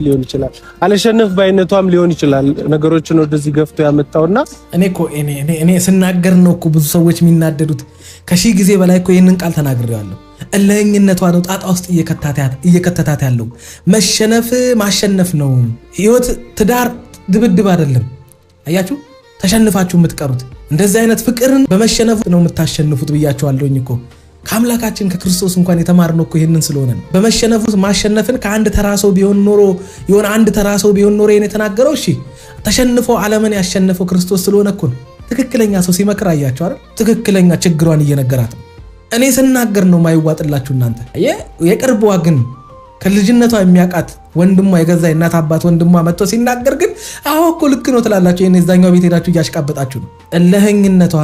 ሊሆን ይችላል አለሸነፍ ባይነቷም ሊሆን ይችላል ነገሮችን ወደዚህ ገፍቶ ያመጣውና እኔ ስናገር ነው እኮ ብዙ ሰዎች የሚናደዱት ከሺህ ጊዜ በላይ እኮ ይሄንን ቃል ተናግሬዋለሁ እለኝነቷ ነው ጣጣ ውስጥ እየከተታት ያለው መሸነፍ ማሸነፍ ነው ህይወት ትዳር ድብድብ አይደለም አያችሁ ተሸንፋችሁ የምትቀሩት እንደዚህ አይነት ፍቅርን በመሸነፍ ነው የምታሸንፉት ብያችኋለሁኝ እኮ ከአምላካችን ከክርስቶስ እንኳን የተማርነው እኮ ይሄንን ስለሆነ ነው በመሸነፉ ማሸነፍን ከአንድ ተራሰው ቢሆን ኖሮ የሆነ አንድ ተራሰው ቢሆን ኖሮ የኔ ተናገረው እሺ ተሸንፎ ዓለምን ያሸነፈው ክርስቶስ ስለሆነ እኮ ትክክለኛ ሰው ሲመክር አያችሁ አይደል ትክክለኛ ችግሯን እየነገራት ነው እኔ ስናገር ነው ማይዋጥላችሁ እናንተ የቅርቧ ግን ከልጅነቷ የሚያቃት ወንድሟ የገዛ እናት አባት ወንድሟ መጥቶ ሲናገር ግን አዎ እኮ ልክ ነው ትላላችሁ የኔ እዛኛው ቤት ሄዳችሁ እያሽቃበጣችሁ ነው እለህኝነቷ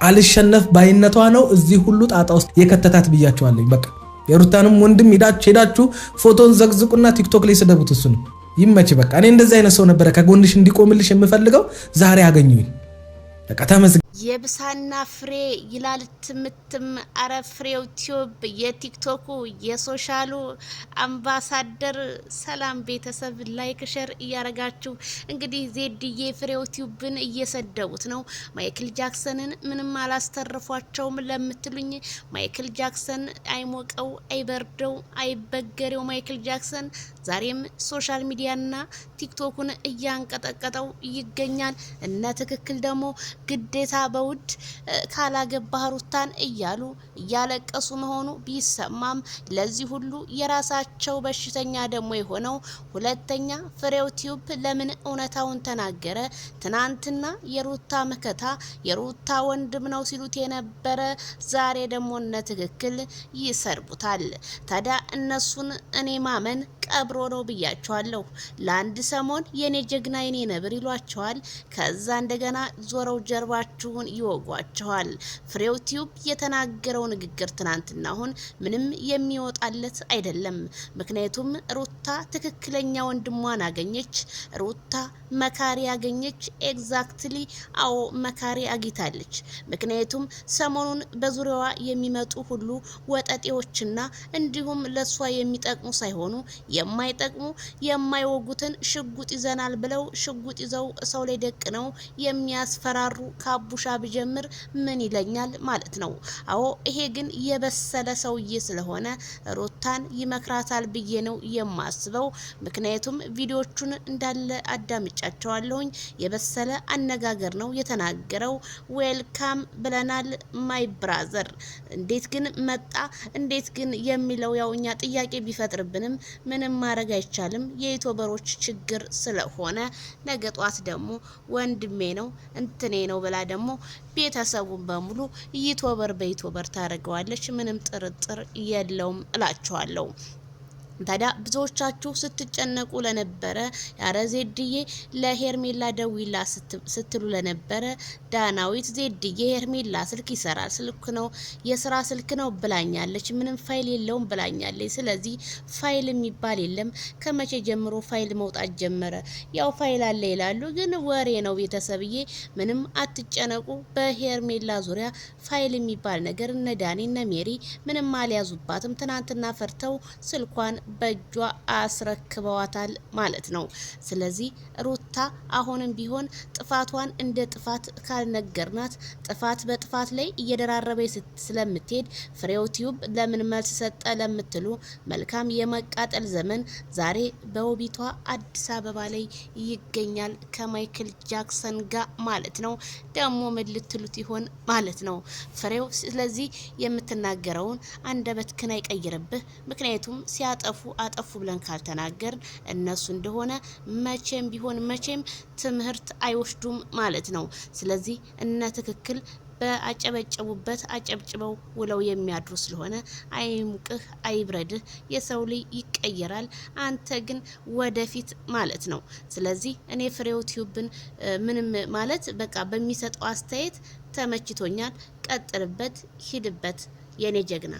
አልሸነፍ ባይነቷ ነው እዚህ ሁሉ ጣጣ ውስጥ የከተታት ብያችኋለሁ በቃ የሩታንም ወንድም ሄዳችሁ ፎቶን ዘግዝቁና ቲክቶክ ላይ ስደቡት እሱ ነው ይመች በቃ እኔ እንደዚህ አይነት ሰው ነበር ከጎንሽ እንዲቆምልሽ የምፈልገው ዛሬ አገኙኝ በቃ ተመስገን የብሳና ፍሬ ይላል ትምትም አረ ፍሬው ቲዩብ የቲክቶኩ የሶሻሉ አምባሳደር ሰላም ቤተሰብ ላይክ ሼር እያረጋችሁ እንግዲህ ዜድዬ ፍሬው ቲዩብን እየሰደቡት ነው ማይክል ጃክሰንን ምንም አላስተርፏቸውም ለምትሉኝ ማይክል ጃክሰን አይሞቀው አይበርደው አይበገሬው ማይክል ጃክሰን ዛሬም ሶሻል ሚዲያና ቲክቶኩን እያንቀጠቀጠው ይገኛል እነ ትክክል ደግሞ ግዴታ በውድ ካላገባህ ሩታን እያሉ እያለቀሱ መሆኑ ቢሰማም ለዚህ ሁሉ የራሳቸው በሽተኛ ደግሞ የሆነው ሁለተኛ ፍሬው ቲዩብ ለምን እውነታውን ተናገረ ትናንትና የሩታ መከታ የሩታ ወንድም ነው ሲሉት የነበረ ዛሬ ደግሞ እነ ትክክል ይሰርቡታል ታዲያ እነሱን እኔ ማመን ቀብሮ ነው ብያቸዋለሁ ለአንድ ሰሞን የኔ ጀግና የኔ ነብር ይሏቸዋል ከዛ እንደገና ዞረው ጀርባችሁን ይወጓቸዋል ፍሬው ቲዩብ የተናገረው ንግግር ትናንትና አሁን ምንም የሚወጣለት አይደለም ምክንያቱም ሩታ ትክክለኛ ወንድሟን አገኘች ሩታ መካሪ አገኘች ኤግዛክትሊ አዎ መካሪ አግኝታለች ምክንያቱም ሰሞኑን በዙሪያዋ የሚመጡ ሁሉ ወጠጤዎችና እንዲሁም ለሷ የሚጠቅሙ ሳይሆኑ የማይጠቅሙ የማይወጉትን ሽጉጥ ይዘናል ብለው ሽጉጥ ይዘው ሰው ላይ ደቅነው የሚያስፈራሩ ካቡሻ ቢጀምር ምን ይለኛል ማለት ነው አዎ ይሄ ግን የበሰለ ሰውዬ ስለሆነ ሩታን ይመክራታል ብዬ ነው የማስበው ምክንያቱም ቪዲዮቹን እንዳለ አዳምጫቸዋለሁኝ የበሰለ አነጋገር ነው የተናገረው ዌልካም ብለናል ማይ ብራዘር እንዴት ግን መጣ እንዴት ግን የሚለው ያውኛ ጥያቄ ቢፈጥርብንም ምንም ማረግ አይቻልም የዩቲዩበሮች ችግር ስለሆነ ነገ ጧት ደግሞ ወንድሜ ነው እንትኔ ነው ብላ ደግሞ ቤተሰቡን በሙሉ ዩቲዩበር ታረጋዋለች ምንም ጥርጥር የለውም እላችኋለሁ ታዲያ ብዙዎቻችሁ ስትጨነቁ ለነበረ ያረ ዜድዬ ለሄርሜላ ደዊላ ስትሉ ለነበረ ዳናዊት ዜድዬ ሄርሜላ ስልክ ይሰራል ስልክ ነው የስራ ስልክ ነው ብላኛለች ምንም ፋይል የለውም ብላኛለች ስለዚህ ፋይል የሚባል የለም ከመቼ ጀምሮ ፋይል መውጣት ጀመረ ያው ፋይል አለ ይላሉ ግን ወሬ ነው ቤተሰብዬ ምንም አትጨነቁ በሄርሜላ ዙሪያ ፋይል የሚባል ነገር እነ ዳኒ እነ ሜሪ ምንም አልያዙባትም ትናንትና ፈርተው ስልኳን በእጇ አስረክበዋታል ማለት ነው ስለዚህ ሩታ አሁንም ቢሆን ጥፋቷን እንደ ጥፋት ካልነገርናት ጥፋት በጥፋት ላይ እየደራረበ ስለምትሄድ ፍሬው ቲዩብ ለምን መልስ ሰጠ ለምትሉ መልካም የመቃጠል ዘመን ዛሬ በውቢቷ አዲስ አበባ ላይ ይገኛል ከማይክል ጃክሰን ጋር ማለት ነው ደግሞ ምን ልትሉት ይሆን ማለት ነው ፍሬው ስለዚህ የምትናገረውን አንደበትክን አይቀይርብህ ምክንያቱም ሲያጠፉ አጠፉ ብለን ካልተናገር እነሱ እንደሆነ መቼም ቢሆን መቼም ትምህርት አይወስዱም ማለት ነው ስለዚህ እነ ትክክል በአጨበጨቡበት አጨብጭበው ውለው የሚያድሩ ስለሆነ አይሙቅህ አይብረድህ የሰው ልጅ ይቀየራል አንተ ግን ወደፊት ማለት ነው ስለዚህ እኔ ፍሬው ቲዩብን ምንም ማለት በቃ በሚሰጠው አስተያየት ተመችቶኛል ቀጥልበት ሂድበት የኔ ጀግና